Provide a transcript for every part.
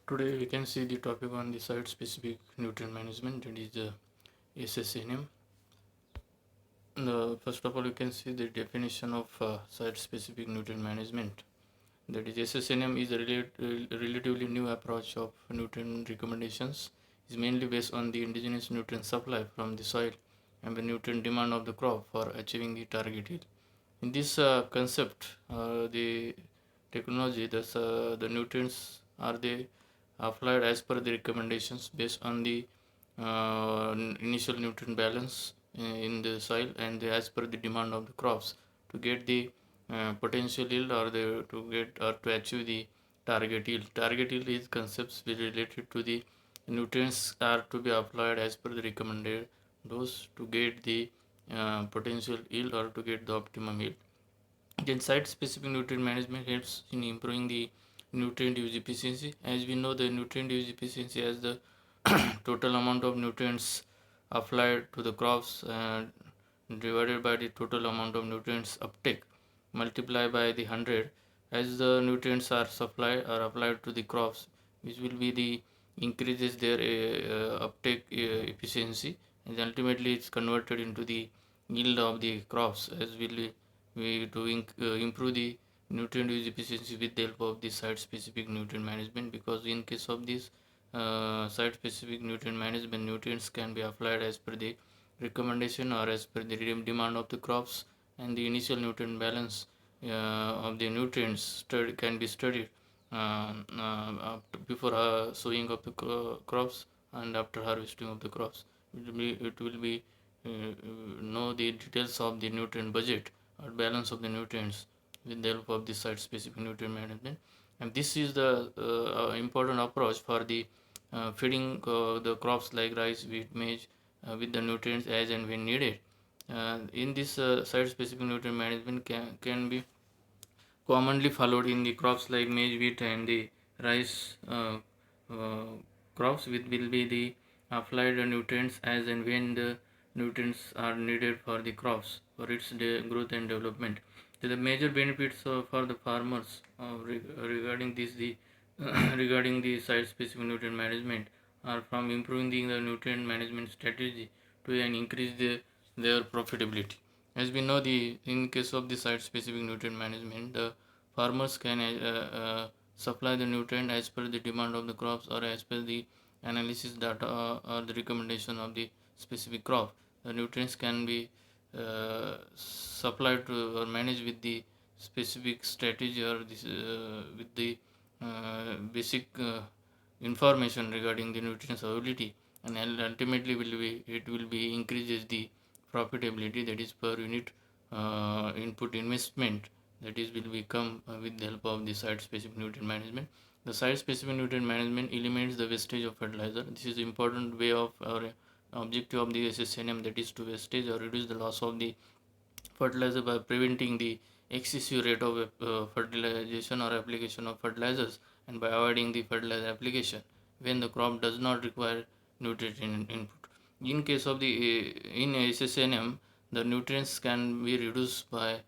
Today we can see the topic on the site specific nutrient management, that is the SSNM. First of all, you can see the definition of site specific nutrient management. That is, SSNM is a relatively new approach of nutrient recommendations. It is mainly based on the indigenous nutrient supply from the soil and the nutrient demand of the crop for achieving the target yield. In this concept, the technology, the nutrients are the applied as per the recommendations based on the initial nutrient balance in the soil and as per the demand of the crops to get the potential yield or to get or to achieve the target yield. Target yield is concepts related to the nutrients are to be applied as per the recommended dose to get the potential yield or to get the optimum yield. Then site-specific nutrient management helps in improving the nutrient use efficiency. As we know, the nutrient use efficiency as the total amount of nutrients applied to the crops divided by the total amount of nutrients uptake multiplied by the 100 as the nutrients are supplied or applied to the crops, which will be the increases their uptake efficiency, and ultimately it's converted into the yield of the crops as will we to improve the nutrient use efficiency with the help of the site specific nutrient management. Because in case of this site specific nutrient management, nutrients can be applied as per the recommendation or as per the demand of the crops, and the initial nutrient balance of the nutrients can be studied before sowing of the crops and after harvesting of the crops. It will be know the details of the nutrient budget or balance of the nutrients with the help of the site specific nutrient management. And this is the important approach for the feeding the crops like rice, wheat, maize with the nutrients as and when needed. In this site specific nutrient management can be commonly followed in the crops like maize, wheat, and the rice uh, crops, which will be the applied nutrients as and when the nutrients are needed for the crops for its growth and development. So the major benefits for the farmers regarding this the regarding the site specific nutrient management are from improving the nutrient management strategy to and increase their profitability. As we know, the in case of the site specific nutrient management, the farmers can supply the nutrient as per the demand of the crops or as per the analysis data or the recommendation of the specific crop. The nutrients can be supplied to or managed with the specific strategy or this with the basic information regarding the nutrients availability, and ultimately it will be increases the profitability, that is per unit input investment, that is will become with the help of the site specific nutrient management. The site specific nutrient management eliminates the wastage of fertilizer. This is important way of our objective of the SSNM, that is to wastage or reduce the loss of the fertilizer by preventing the excessive rate of fertilization or application of fertilizers, and by avoiding the fertilizer application when the crop does not require nutrient input. In case of the in SSNM, the nutrients can be reduced by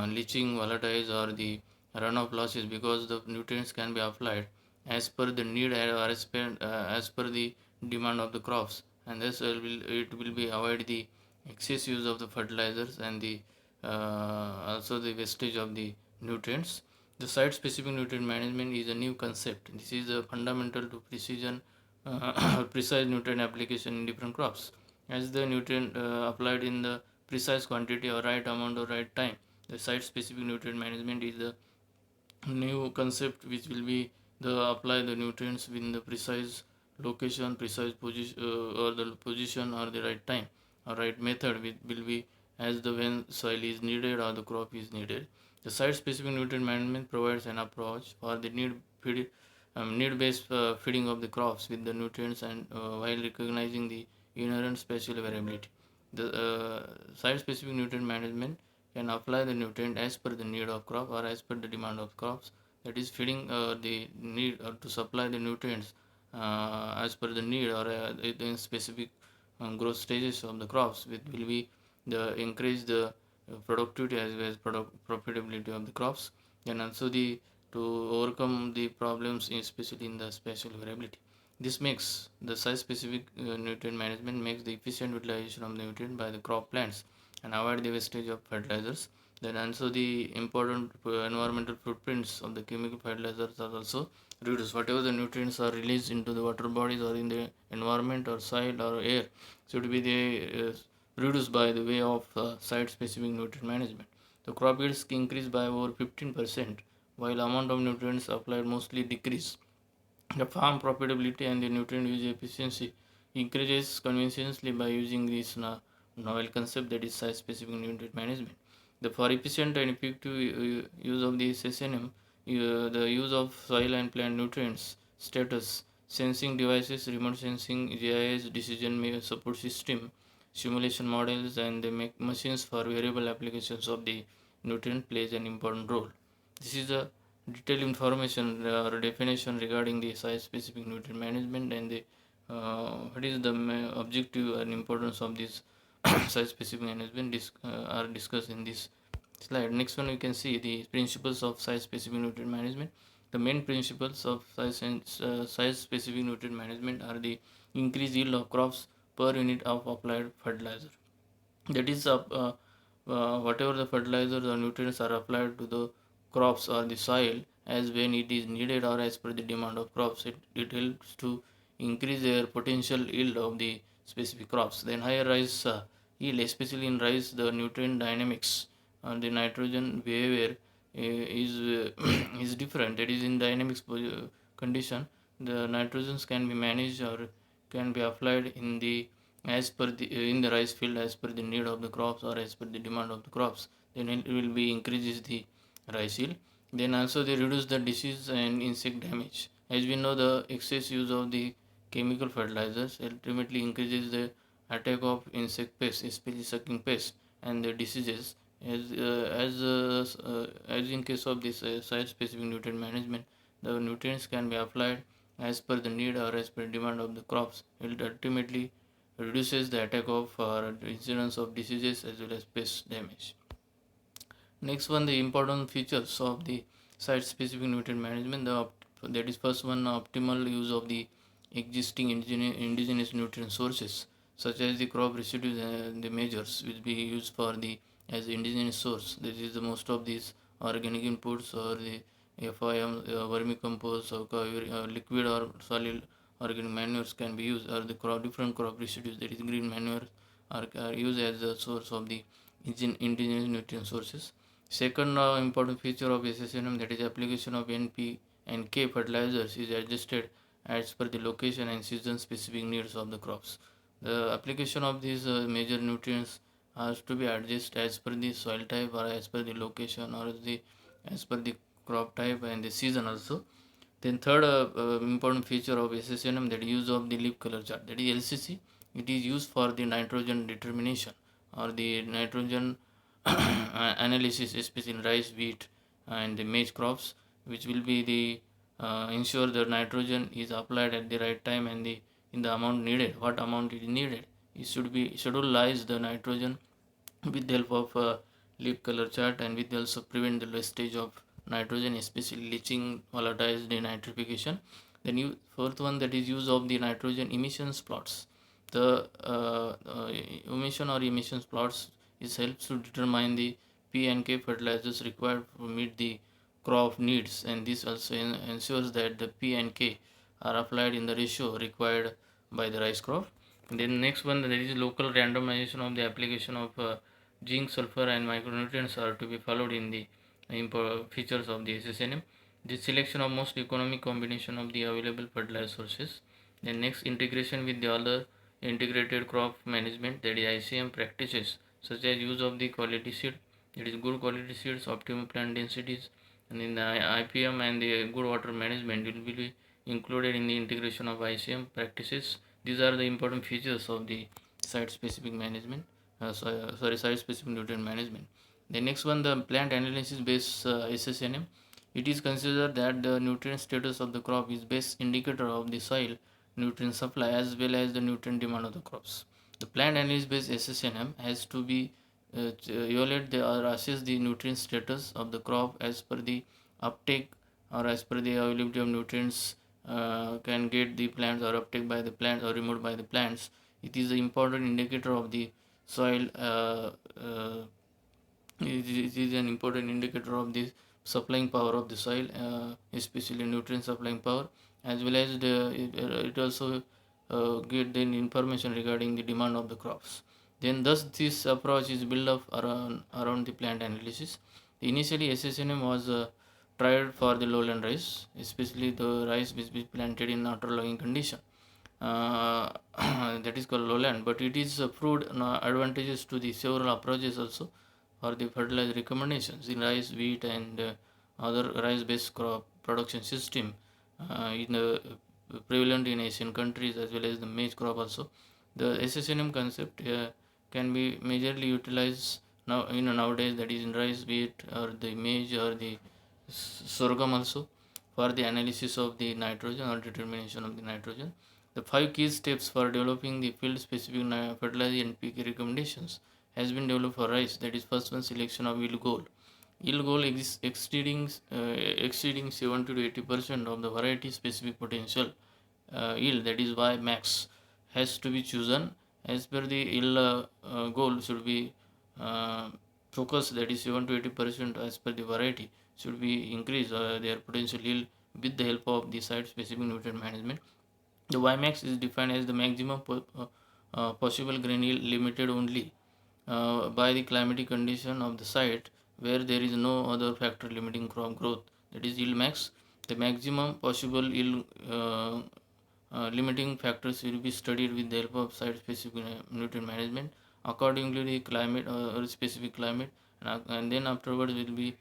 leaching, volatile, or the runoff losses, because the nutrients can be applied as per the need or as per the demand of the crops, and thus it will be avoid the excess use of the fertilizers and the also the wastage of the nutrients. The site specific nutrient management is a new concept. This is a fundamental to precision precise nutrient application in different crops. As the nutrient applied in the precise quantity or right amount or right time, the site specific nutrient management is the new concept which will be the apply the nutrients within the precise location, precise position, or the position or the right time or right method, which will be as the when soil is needed or the crop is needed. The site specific nutrient management provides an approach for the need based feeding of the crops with the nutrients, and while recognizing the inherent spatial variability. The site specific nutrient management can apply the nutrient as per the need of crop or as per the demand of crops, that is feeding the need to supply the nutrients as per the need or in specific growth stages of the crops, which will be the increase the productivity as well as profitability of the crops. And also the to overcome the problems, especially in the spatial variability. This makes the site-specific nutrient management makes the efficient utilization of the nutrient by the crop plants and avoid the wastage of fertilizers. Then also the important environmental footprints of the chemical fertilizers are also reduced. Whatever the nutrients are released into the water bodies or in the environment or soil or air should be reduced by the way of site-specific nutrient management. The crop yields increase by over 15%, while amount of nutrients applied mostly decrease. The farm profitability and the nutrient use efficiency increases conveniently by using this novel concept, that is site-specific nutrient management. The for efficient and effective use of the SSNM, the use of soil and plant nutrients status, sensing devices, remote sensing, GIS, decision support system, simulation models, and the machines for variable applications of the nutrient plays an important role. This is a detailed information or definition regarding the site-specific nutrient management and the what is the objective and importance of this site-specific management are discussed in this slide. Next one, we can see the principles of site-specific nutrient management. The main principles of site-specific nutrient management are the increased yield of crops per unit of applied fertilizer. That is, whatever the fertilizers or nutrients are applied to the crops or the soil as when it is needed or as per the demand of crops, it helps to increase their potential yield of the specific crops. Then higher rice yield, especially in rice, the nutrient dynamics and the nitrogen behavior is different. That is, in dynamics condition, the nitrogens can be managed or can be applied in the as per the in the rice field as per the need of the crops or as per the demand of the crops. Then it will be increases the rice yield. Then also they reduce the disease and insect damage. As we know, the excess use of the chemical fertilizers ultimately increases the attack of insect pests, especially sucking pests and the diseases. As in case of this site-specific nutrient management, the nutrients can be applied as per the need or as per demand of the crops. It ultimately reduces the attack of incidence of diseases as well as pest damage. Next one, the important features of the site-specific nutrient management. That is first one, optimal use of the existing indigenous nutrient sources, such as the crop residues and the measures will be used for the as indigenous source. This is the most of these organic inputs or the FIM, vermicompost or liquid or solid organic manures can be used, or the different crop residues, that is green manure, are used as a source of the indigenous nutrient sources. Second important feature of SSNM, that is application of NP and K fertilizers, is adjusted as per the location and season specific needs of the crops. The application of these major nutrients has to be adjusted as per the soil type or as per the location or as per the crop type and the season also. Then third important feature of SSNM, that is use of the leaf color chart, that is LCC. It is used for the nitrogen determination or the nitrogen analysis, especially in rice, wheat, and the maize crops, which will be the ensure the nitrogen is applied at the right time and the in the amount needed. What amount is needed? It should be schedulize the nitrogen with the help of leaf color chart, and with also prevent the wastage of nitrogen, especially leaching, volatile denitrification. The new fourth one, that is use of the nitrogen emissions plots. The emission or emissions plots is helps to determine the P and K fertilizers required to meet the crop needs, and this also ensures that the P and K are applied in the ratio required by the rice crop. And then next one, there is local randomization of the application of zinc, sulfur, and micronutrients are to be followed in the features of the SSNM. The selection of most economic combination of the available fertilizer sources. Then next, integration with the other integrated crop management, that is ICM practices, such as use of the quality seed, that is good quality seeds, optimal plant densities, and in the IPM and the good water management will be included in the integration of ICM practices. These are the important features of the site-specific management. Site-specific nutrient management. The next one, the plant analysis based SSNM. It is considered that the nutrient status of the crop is best indicator of the soil nutrient supply as well as the nutrient demand of the crops. The plant analysis based SSNM has to be evaluate or assess the nutrient status of the crop as per the uptake or as per the availability of nutrients can get the plants or uptake by the plants or removed by the plants. It is an important indicator of the soil. It is an important indicator of the supplying power of the soil, especially nutrient supplying power, as well as it also get the information regarding the demand of the crops. Then thus this approach is built up around the plant analysis. Initially SSNM was tried for the lowland rice, especially the rice which is planted in waterlogging condition. That is called lowland, but it is proved advantages to the several approaches also for the fertilizer recommendations in rice, wheat, and other rice-based crop production system in prevalent in Asian countries as well as the maize crop also. The SSNM concept can be majorly utilized now nowadays, that is in rice, wheat, or the maize or the sorghum also, for the analysis of the nitrogen or determination of the nitrogen. The 5 key steps for developing the field specific fertilizer and PK recommendations has been developed for rice. That is, first one, selection of yield goal. Yield goal is exceeding 70 to 80% of the variety specific potential yield, that is Y max, has to be chosen. As per the yield goal should be uh, focused, that is 7 to 80% as per the variety should be increased their potential yield with the help of the site specific nutrient management. The Ymax is defined as the maximum possible grain yield, limited only by the climatic condition of the site where there is no other factor limiting crop growth. That is yield max. The maximum possible yield limiting factors will be studied with the help of site specific nutrient management accordingly the climate or specific climate, and then afterwards will be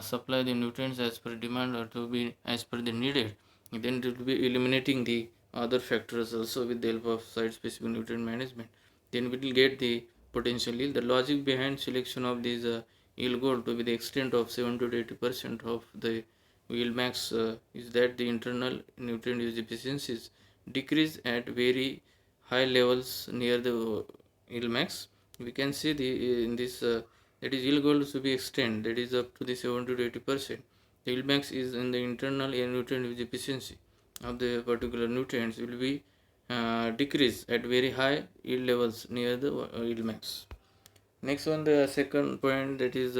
supply the nutrients as per demand or to be as per the needed. Then it will be eliminating the other factors also with the help of site specific nutrient management. Then we will get the potential yield. The logic behind selection of these yield goal to be the extent of 70 to 80% of the yield max is that the internal nutrient use efficiencies decrease at very high levels near the yield max. We can see the in this that is yield goal to be extend, that is up to the 70 to 80%. The yield max is in the internal air nutrient use efficiency of the particular nutrients will be decrease at very high yield levels near the yield max. Next one, the second point, that is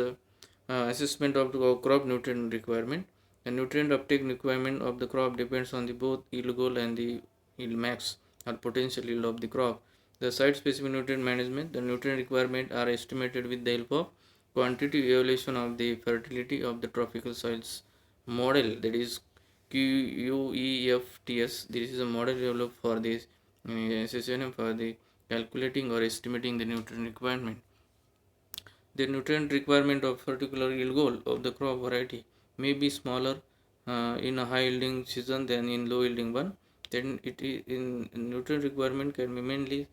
assessment of the crop nutrient requirement. The nutrient uptake requirement of the crop depends on the both yield goal and the yield max or potential yield of the crop. The site specific nutrient management, the nutrient requirement are estimated with the help of quantitative evaluation of the fertility of the tropical soils model, that is QUEFTS. This is a model developed for this SSNM for the calculating or estimating the nutrient requirement. The nutrient requirement of particular yield goal of the crop variety may be smaller in a high yielding season than in low yielding one. Then it is in nutrient requirement can be mainly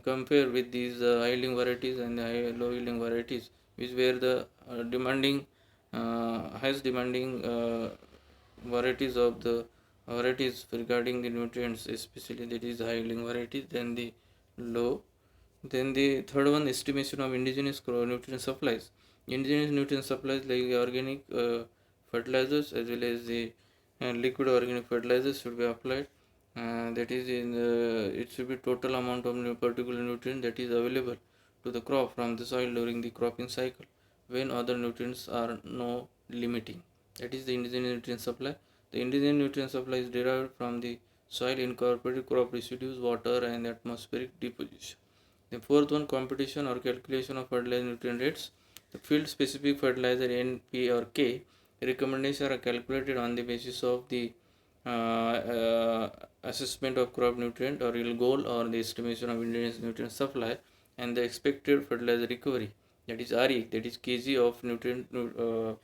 compared with these high yielding varieties and low yielding varieties, which where the demanding highest demanding varieties of the varieties regarding the nutrients, especially that is high yielding varieties, then the low. Then the third one, estimation of indigenous nutrient supplies. Indigenous nutrient supplies like organic fertilizers as well as the liquid organic fertilizers should be applied. That is in it should be total amount of particular nutrient that is available to the crop from the soil during the cropping cycle when other nutrients are no limiting. That is the indigenous nutrient supply. The indigenous nutrient supply is derived from the soil incorporated crop residues, water, and atmospheric deposition. The fourth one, competition or calculation of fertilizer nutrient rates. The field specific fertilizer N, P or K recommendations are calculated on the basis of the assessment of crop nutrient or yield goal or the estimation of indigenous nutrient supply and the expected fertilizer recovery, that is RE, that is kg of nutrient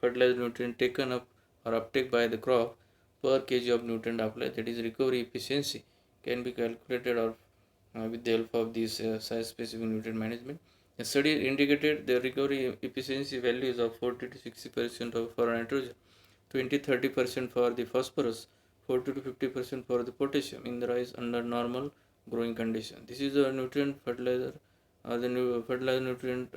fertilizer nutrient taken up or uptake by the crop per kg of nutrient applied, that is recovery efficiency can be calculated or with the help of this site specific nutrient management. A study indicated the recovery efficiency values of 40 to 60% for nitrogen, 20-30% for the phosphorus, 40 to 50% for the potassium in the rice under normal growing condition. This is a nutrient fertilizer the new fertilizer nutrient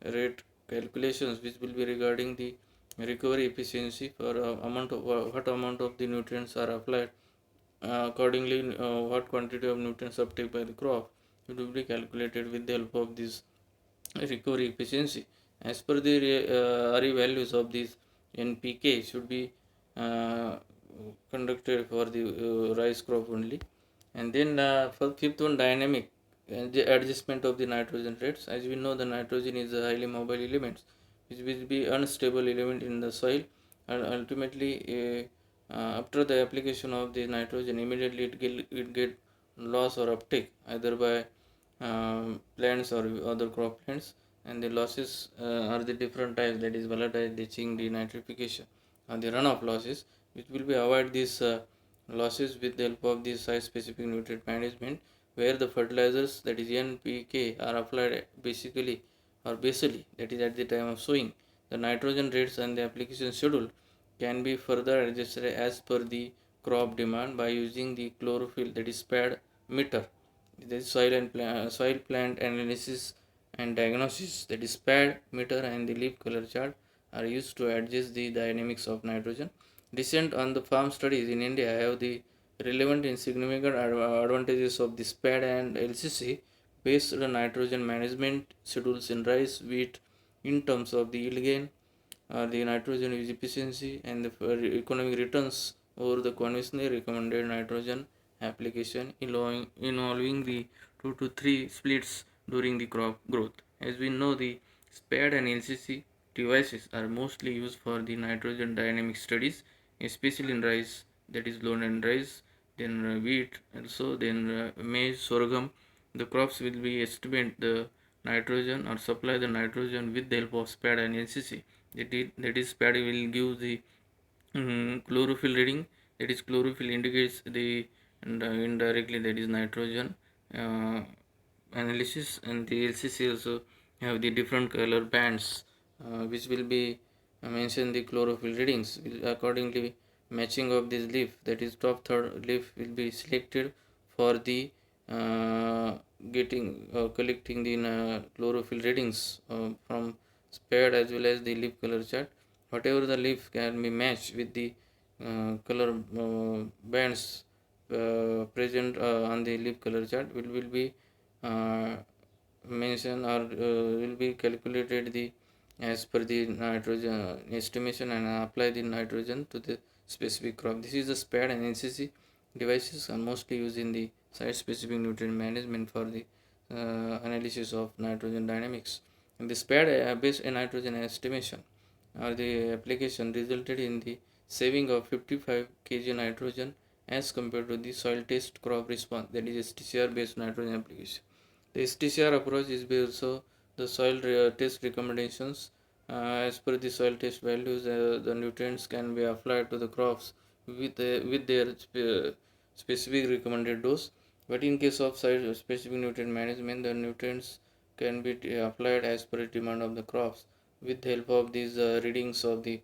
rate calculations which will be regarding the recovery efficiency for amount of what amount of the nutrients are applied. Accordingly, what quantity of nutrients uptake by the crop, it will be calculated with the help of this recovery efficiency. As per the RE values of this NPK should be uh, conducted for the rice crop only. And then for fifth one, dynamic the adjustment of the nitrogen rates. As we know, the nitrogen is a highly mobile element which will be unstable element in the soil, and ultimately after the application of the nitrogen, immediately it get loss or uptake either by plants or other crop plants, and the losses are the different types, that is volatile, leaching, denitrification, and the runoff losses, which will be avoid these losses with the help of the site specific nutrient management, where the fertilizers, that is NPK, are applied basically or basally, that is at the time of sowing. The nitrogen rates and the application schedule can be further adjusted as per the crop demand by using the chlorophyll, that is SPAD meter. The soil plant analysis and diagnosis, that is SPAD meter, and the leaf color chart are used to adjust the dynamics of nitrogen. Recent on the farm studies in India have the relevant and significant advantages of the SPAD and LCC based on nitrogen management schedules in rice, wheat, in terms of the yield gain, the nitrogen use efficiency, and the economic returns over the conventionally recommended nitrogen application, involving the 2 to 3 splits during the crop growth. As we know, the SPAD and LCC devices are mostly used for the nitrogen dynamic studies, especially in rice, that is lowland rice, then wheat, also then maize, sorghum. The crops will be estimate the nitrogen or supply the nitrogen with the help of SPAD and LCC. That is SPAD will give the chlorophyll reading, that is chlorophyll indicates the indirectly, that is nitrogen uh, analysis, and the LCC also have the different color bands which will be mention the chlorophyll readings. Accordingly, matching of this leaf, that is top third leaf, will be selected for the uh, getting collecting the chlorophyll readings from SPAD as well as the leaf color chart. Whatever the leaf can be matched with the color bands present on the leaf color chart will be uh, mentioned or will be calculated the as per the nitrogen estimation and apply the nitrogen to the specific crop. This is the SPAD and NCC devices are mostly used in the site specific nutrient management for the analysis of nitrogen dynamics. And the SPAD based nitrogen estimation or the application resulted in the saving of 55 kg nitrogen as compared to the soil test crop response, that is STCR based nitrogen application. The STCR approach is based on the soil test recommendations. As per the soil test values, the nutrients can be applied to the crops with their specific recommended dose. But in case of site specific nutrient management, the nutrients can be applied as per the demand of the crops with the help of these readings of the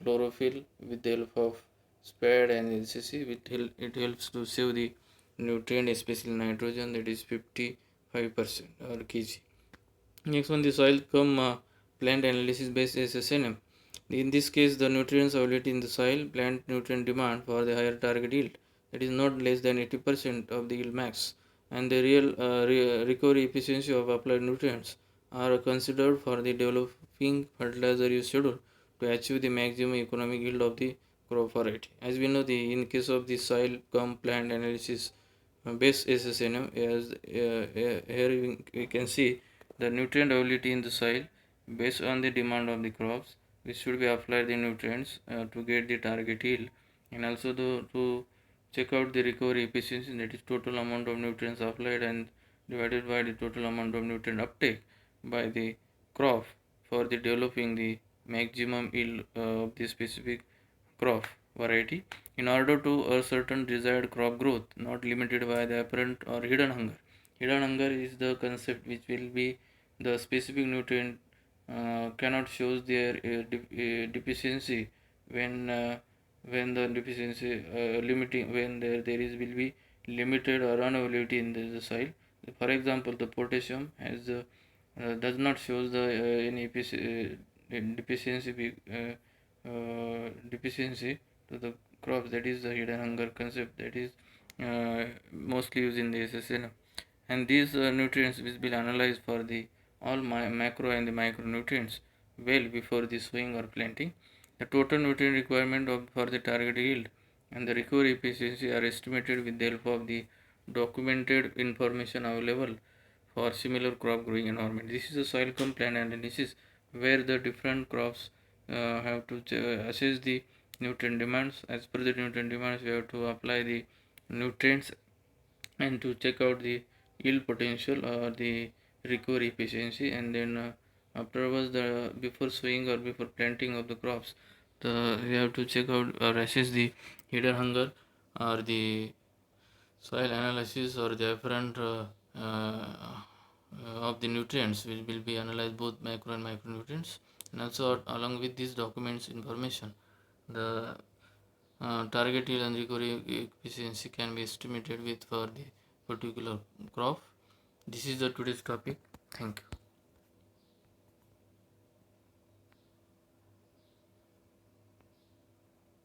chlorophyll, with the help of SPAD and LCC. It helps to save the nutrient, especially nitrogen, that is 55% or kg. Next one, the soil cum plant analysis based SSNM. In this case, the nutrients available in the soil, plant nutrient demand for the higher target yield, that is not less than 80% of the yield max, and the real recovery efficiency of applied nutrients are considered for the developing fertilizer use schedule to achieve the maximum economic yield of the crop variety. As we know, the in case of the soil cum plant analysis based SSNM, as here we can see the nutrient availability in the soil based on the demand of the crops, which should be applied the nutrients to get the target yield, and also to check out the recovery efficiency, that is total amount of nutrients applied and divided by the total amount of nutrient uptake by the crop for the developing the maximum yield of the specific crop variety in order to a certain desired crop growth, not limited by the apparent or hidden hunger. Hidden hunger is the concept which will be the specific nutrient cannot show their deficiency when the deficiency limiting when there is will be limited or unavailability in the soil. For example, the potassium has does not show the any deficiency to the crops. That is the hidden hunger concept that is mostly used in the SSN. And these nutrients will be analyzed for the all macro and the micronutrients well before the sowing or planting. The total nutrient requirement for the target yield and the recovery efficiency are estimated with the help of the documented information available for similar crop growing environment. This is a soil plan analysis where the different crops have to assess the nutrient demands. As per the nutrient demands, we have to apply the nutrients and to check out the yield potential or the recovery efficiency. And then afterwards, the before sowing or before planting of the crops, we have to check out or assess the hidden hunger or the soil analysis or the different of the nutrients which will be analyzed, both macro and micronutrients. And also along with these documents information, the target yield and recovery efficiency can be estimated with for the particular crop. This is the today's topic. Thank you.